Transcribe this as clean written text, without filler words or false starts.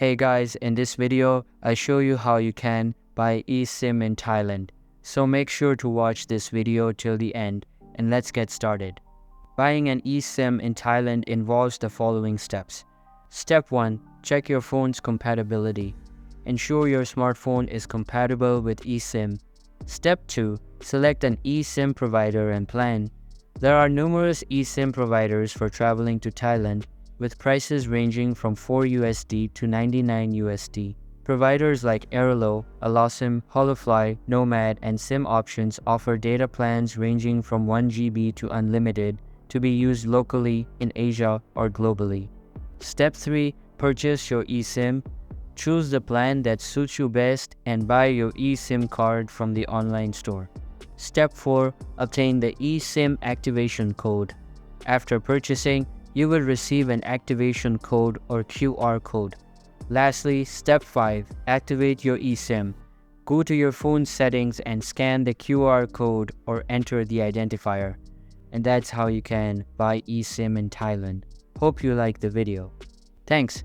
Hey guys, in this video, I show you how you can buy eSIM in Thailand. So make sure to watch this video till the end and let's get started. Buying an eSIM in Thailand involves the following steps. Step 1. Check your phone's compatibility. Ensure your smartphone is compatible with eSIM. Step 2. Select an eSIM provider and plan. There are numerous eSIM providers for traveling to Thailand, with prices ranging from $4 to $99. Providers like Airlo, Alosim, Holofly, Nomad, and SIM options offer data plans ranging from 1 GB to unlimited to be used locally in Asia or globally. Step 3. Purchase your eSIM. Choose the plan that suits you best and buy your eSIM card from the online store. Step 4. Obtain the eSIM activation code. After purchasing, you will receive an activation code or QR code. Lastly, Step 5. Activate your eSIM. Go to your phone settings and scan the QR code or enter the identifier. And that's how you can buy eSIM in Thailand. Hope you like the video. Thanks.